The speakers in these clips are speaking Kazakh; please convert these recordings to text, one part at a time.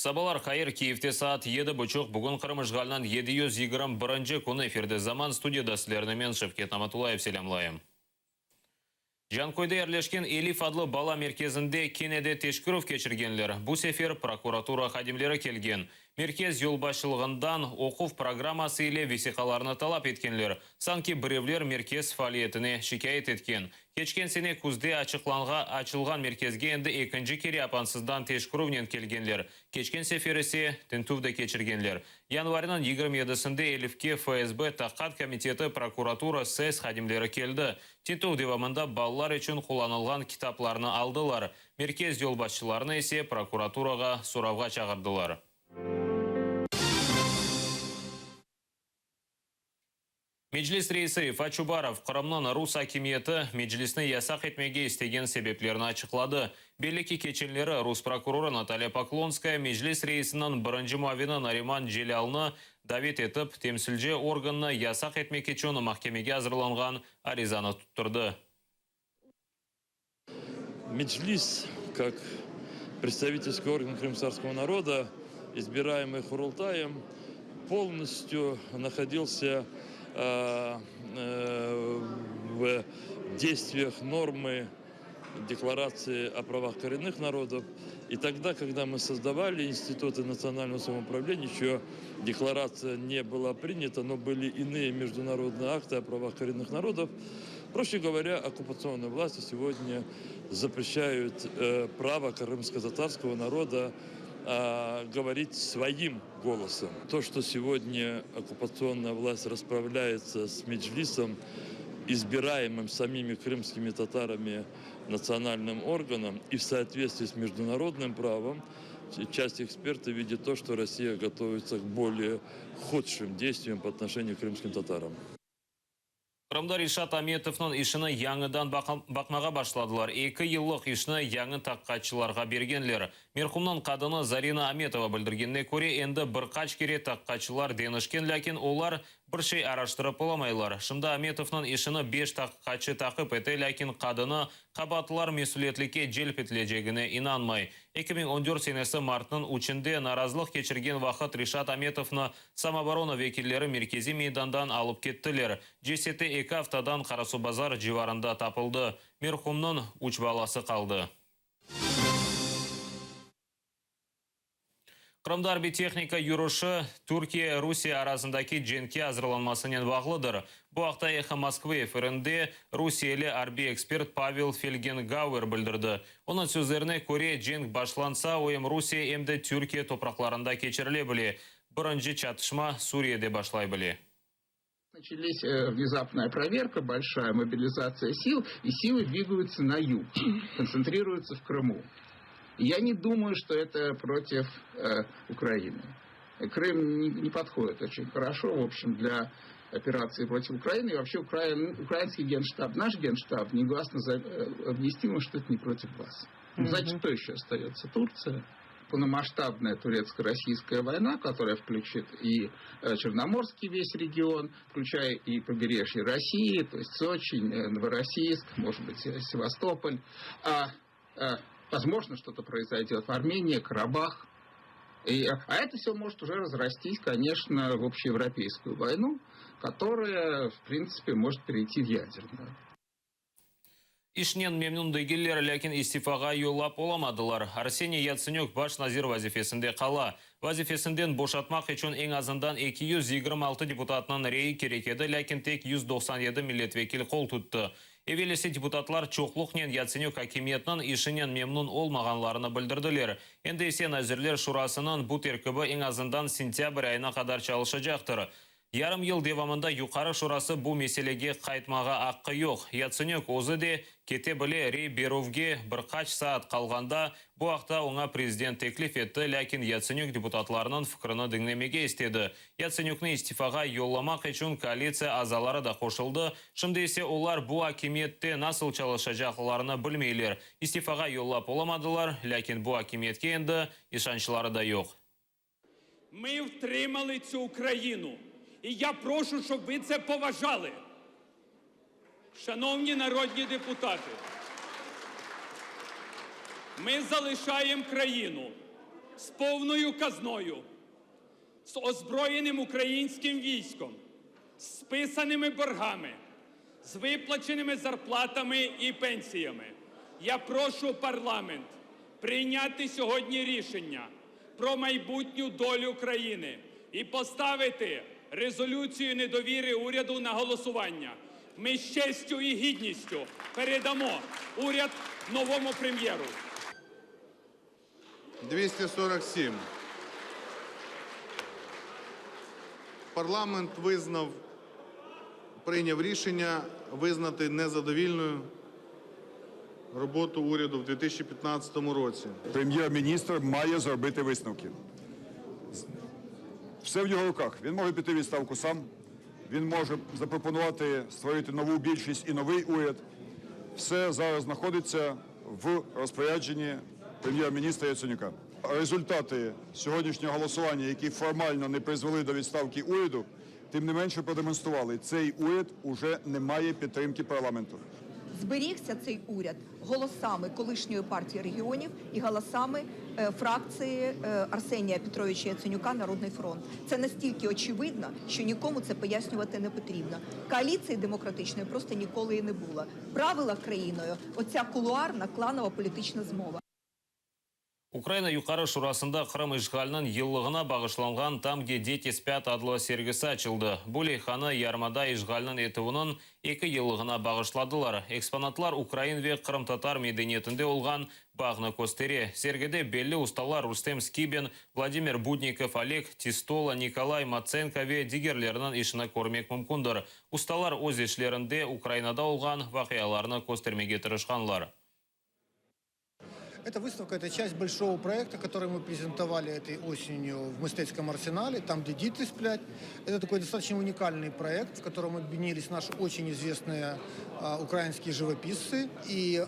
Сабалар Хайыр Киевте саат 7:30 бүгін Қырым-Ышғалынан 721 күні эфирде заман студияда сілерімен Шевкет Аматулаев селямлайым. Жанкойда ерлешкен Элиф адлы бала мерkezінде Кенеде Тешкіров кечіргенлер. Бұл сефер прокуратура қадимлері келген. Меркез елбашылығындан оқув программасы или весиқаларны талап еткенлер. Санки біревлер меркез фалиетіне шикайет еткен. Кечкен сене күзде açılған мерkezге енді екінші кере апансыздан Тешкіровнен келгенлер. Кечкен сефересе тінтувді кечіргенлер. Январынан 27-сінде Элифке ФСБ таққат комитеті прокуратура СЭС қадимлері келді. Тинтув девамында балалар үшін қоланылған китапларны алдылар. Меркез елбасшыларны есе прокуратураға сұрауға чағырдылар. Меджлис рейсі Рифат Чубаров Қырымның Рус акимиеті меджлисні ясақ етмеге істеген себеплерін açıkladı. Белікі кеченлері Рус прокуроры Наталья Поклонская меджлис рейсінің бірінші муавины Нариман Желялны давет етіп, темсілже органны ясақ етмек үшін махкемеге азырланған аризаны тұттырды. Меджлис, как представительский орган крымсарского народа, избираемый Хурултаем, полностью находился в действиях нормы Декларации о правах коренных народов. И тогда, когда мы создавали институты национального самоуправления, еще декларация не была принята, но были иные международные акты о правах коренных народов. Проще говоря, оккупационные власти сегодня запрещают право крымско-татарского народа говорить своим голосом. То, что сегодня оккупационная власть расправляется с меджлисом, избираемым самими крымскими татарами национальным органом и в соответствии с международным правом, часть экспертов видит то, что Россия готовится к более худшим действиям по отношению к крымским татарам. Қырымда Ришат Аметовның ішіні яңыдан бақмаға башладылар. 2 еллық ішіні яңы таққатшыларға бергенлер. Мерхумның қадыны Зарина Аметова білдіргенне көре енді бір қач кере таққатшылар денішкен, ләкин олар бір шей араштырып оламайлар. Шында Аметовның ішіні 5 таққатшы тақып еті, ләкин қадыны қабатылар месулетліке желп етілежегіне инанмай. 2014 сенесі мартының учінде наразылық кечірген вақыт Ришат Аметовны самооборона векиллері меркези мейдандан алып кеттілер. Жесеті 2 аптадан Қарасу базар живарында тапылды. Мерхумның 3 баласы қалды. Қырымда арби техника юрушы Түркия, Русия арасындаки женке азырланмасынен бағлыдыр. Бұл ақта Эхо Москвы эфирінде Русиялы арби эксперт Павел Фельгенгауэр білдірді. Оның сөздеріне көре женг башланса, ойым Русия емді Түркия топрақларында кечіріле біле. Бірінші чатышма Сурияде башлай біле. Начались внезапная проверка, большая мобилизация сил, и силы двигаются на юг, концентрируются в Крыму. Я не думаю, что это против Украины. Крым не подходит очень хорошо, в общем, для операции против Украины. И вообще украинский генштаб, наш генштаб, негласно объяснил, что это не против вас. Значит, кто еще остается? Турция. Полномасштабная турецко-российская война, которая включит и Черноморский весь регион, включая и побережье России, то есть Сочи, Новороссийск, может быть, Севастополь. Возможно, что-то произойдет в Армении, Карабах. А это все может уже разрастись, конечно, в общеевропейскую войну, которая, в принципе, может перейти в ядерную. Ишнен мемнун дегелер, ләкин истифаға yolлап оламадылар. Арсений Яценюк баш назир вазифесінде қала. Вазифесінден бошатмақ үшін ең азындан 226 депутатынан рейі керекеді, ләкин тек 197 миллетвекил қол тұтты. Евелесі депутатлар чоқлықнен Яценюк акимиетнің ишінен мемнун олмағанларыны білдірділер. Енді есе назирлер шурасының бұ теркібі ең азындан сентябрь айына қадар чалышы жақтыр. Ярым ел девамында юқары шурасы бұл меселеге қайтмаға аққы yok. Яценюк өзі де кете біле рей беруге бір қач саат қалғанда бұл ақта оңа президент теклиф етті, ләкин Яценюк депутатларының фікіріні діңнемеге істеді. Яценюкны истифаға yolламақ үшін коалиция азалары да қошылды. Шымды есе олар бұл акимиетте насыл чалышажақларыны білмейлер. Истифаға yolлап оламадылар, ләкин бұл акимиетке енді ішаншылары да yok. Ми втримали цю Україну. І я прошу, щоб ви це поважали. Шановні народні депутати, ми залишаємо країну. з повною казною, з озброєним українським військом, з списаними боргами, з виплаченими зарплатами і пенсіями. Я прошу парламент прийняти сьогодні рішення про майбутню долю країни і поставити резолюцію недовіри уряду на голосування. Ми з честю і гідністю передамо уряд новому прем'єру. 247. Парламент прийняв рішення визнати незадовільною роботу уряду в 2015 році. Прем'єр-міністр має зробити висновки. Все в його руках. Він може піти в відставку сам, він може запропонувати створити нову більшість і новий уряд. Все зараз знаходиться в розпорядженні прем'єр-міністра Яценюка. Результати сьогоднішнього голосування, які формально не призвели до відставки уряду, тим не менше продемонстрували, цей уряд уже не має підтримки парламенту. Зберігся цей уряд голосами колишньої партії регіонів і голосами фракції Арсенія Петровича Яценюка «Народний фронт». Це настільки очевидно, що нікому це пояснювати не потрібно. Коаліції демократичної просто ніколи і не було. Правила країною оця кулуарна кланова політична змова. Украина Юқары Шурасында Қырым ишғалының еллығына бағышланған «Там, где дети спят» адлы сергісі açıldı. Бұл ханы ярмада ишғалының етуінің 2 еллығына бағышладылар. Экспонатлар Украин ве Қырым татар медениетінде олған бағны көстере. Сергеде белі ұсталар Рустем Скибин, Владимир Будников, Олег Тистола, Николай Маценко ве дигерлерінің ішіні көрмек мүмкіндір. Ұсталар өз ешлерінде Украинада олған вақияларны көстермеге тырышқанлар. Эта выставка – это часть большого проекта, который мы презентовали этой осенью в Мистецком арсенале, там, где дети сплят. Это такой достаточно уникальный проект, в котором объединились наши очень известные украинские живописцы и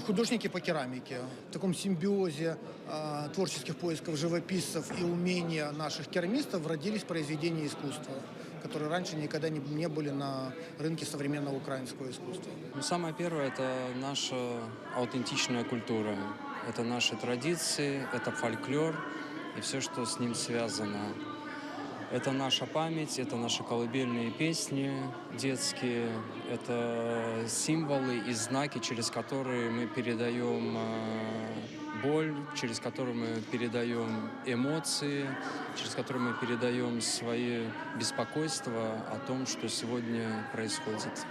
художники по керамике. В таком симбиозе творческих поисков живописцев и умения наших керамистов родились произведения искусства, которые раньше никогда не были на рынке современного украинского искусства. Самое первое – это наша аутентичная культура. Это наши традиции, это фольклор и все, что с ним связано. Это наша память, это наши колыбельные песни детские, это символы и знаки, через которые мы передаем боль, через которые мы передаем эмоции, через которые мы передаем свои беспокойства о том, что сегодня происходит.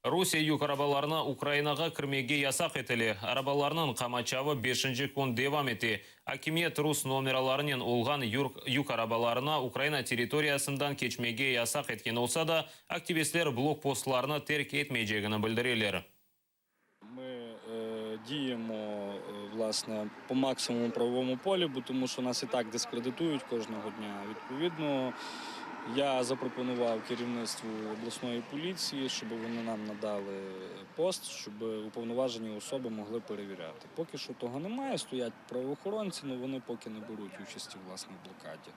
Русия юк арабаларына Украинаға кірмеге ясақ етілі. Арабаларының қамачавы 5-ші күн девам еті. Акимет рус номераларының олған юк арабаларына Украина территориясындан кечмеге ясақ еткен олса да, активистлер блокпостларына терк етмейжегіні білдірелер. Ми діємо, власне, по максимуму правовому полі, бо тому що нас і так дискредитують кожного дня. Відповідно, я запропонував керівництву обласної поліції, щоб вони нам надали пост, щоб уповноважені особи могли перевіряти. Поки що того немає, стоять правоохоронці, але вони поки не беруть участі в власній блокаді.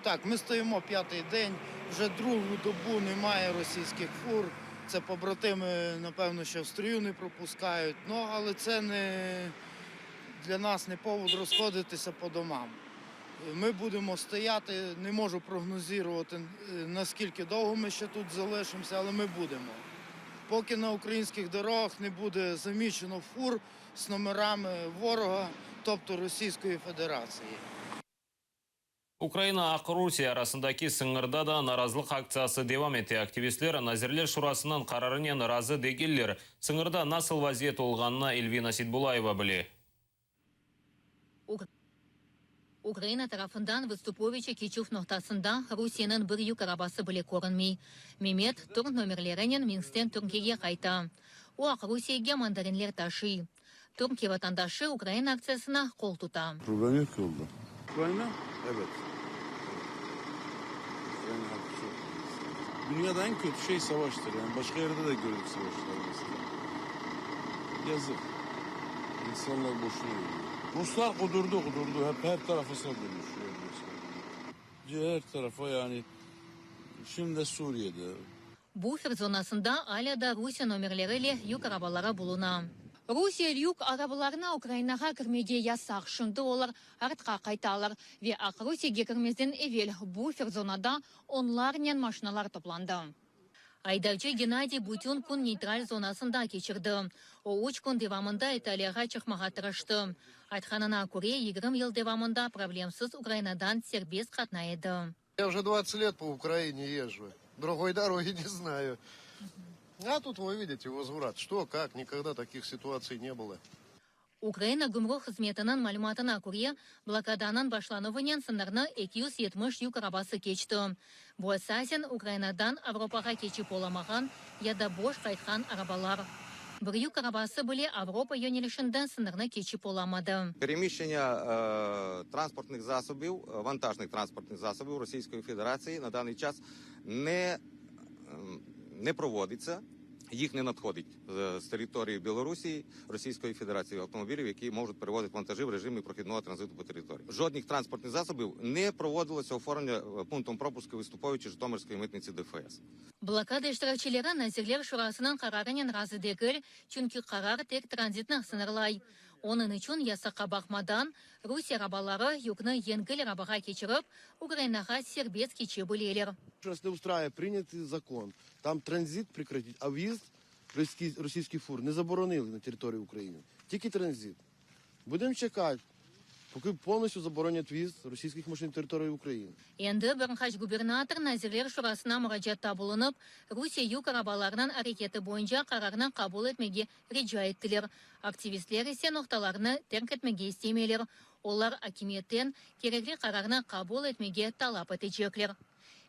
Так, ми стоїмо 5-й день, вже другу добу немає російських фур. Це побратими, напевно, що в строю не пропускають. Ну, але це для нас не повод розходитися по домам. Ми будемо стояти, не можу прогнозувати, наскільки довго ми ще тут залишимося, але ми будемо. Поки на українських дорогах не буде замічено фур з номерами ворога, тобто Російської Федерації. Украина ақ Русия арасындаки сыңырда да наразылық акциясы девам еті. Активистлер Назирлер Шурасынан қарарынен разы дегеллер. Сыңырда насыл вазиет олғанына Эльвина Сидбулаева біле. Украина тарафындан выступовича кечув ноқтасында Русияның бір юк арабасы біле көрінмей. Мемет тұрн номерлерінен Минстен Түркияге қайта. О ақ Русияге мандаринлер ташы. Түркия ватандашы Украина акциясына қол тута. Problem yok yolda. Ukrayna? Evet. Ukrayna hakkı çok. Dünyada en kötü şey savaştır. Yani başka yerde de gördük savaşlar mesela. Yazık. İnsanlar boşuna ölüyor. Ruslar kudurdu. Hep her tarafa saldırıyor. Her tarafa yani. Şimdi de Suriye'de. Буфер зонасында Аляда Русия номерлерілі юк арабалара болуна. Русия люк арабыларына Украинаға кірмеге ясақ шынды олар артқа қайталар. Ве ақ Русияге кірмезден эвел буфер зонада онларнен машиналар топланды. Айдачы Геннадий Бутюн күн нейтраль зонасында кечірді. О үч күн девамында Италияға чықмаға тырышты. Айтқанына көре 20 ел девамында проблемсіз Украинадан сербез қатнайды. Я уже 20 лет по Украине езжу. Другой дороги не знаю. А тут вы видите возврат. Что, как, никогда таких ситуаций не было. Украина гумру хызметінің мәліматына көре, блокаданан башлануынен сындарны 270 юк арабасы кечті. Бұл әсәсен Украинадан Авропаға кечіп оламаған, яда бош қайтқан арабалар. Бір юк арабасы біле Авропа йонелішінде сындарны кечіп оламады. Переміщення транспортних засобів, вантажних транспортних засобів Російської Федерації на даний час не проводиться. Їх не надходить з території Білорусі, Російської Федерації автомобілів, які можуть перевозити вантажі в режимі прохідного транзиту по території. Жодних транспортних засобів не проводилося оформлення пунктом пропуску виступовичі Житомирської митниці ДФС. Блокада іштиракчылары Назирлер шурасының қарарынен разы дегіл, чүнкі қарар тек транзитнақ сынырлай. Оның үшін ясаққа бақмадан Русия рабалары юкны енгіл рабаға кечіріп, Украинаға сербез кече білелер. Нас не устраивает принятый закон. Там транзит прекратить, а въезд російський фур не заборонили на території України. Тільки транзит. Будемо чекати, поки повністю заборонять в'їзд російських машин на території України. Енді бірінхаш губернатор Назирлер шурасына мұражатта болынып, Русия юк арабаларынан әрекеті бойынша қарарына қабыл етмеге реджа еттілер. Активистлер есе ноқталарыны терк етмеге істемелер. Олар акиметтен керекли қарарына қабыл етмеге талап етечеклер.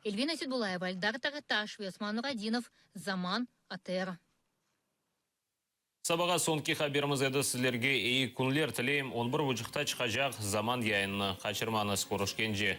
Эльвина Сидбулаева, Эльдар Тағыташ, Весман Нурадинов, Заман, АТР. Сабаға сонки хаберіміз еді сіздерге ей күнлер тілейм 11 бұжықта чықажақ Заман яйынны қачырманы скорышкенже.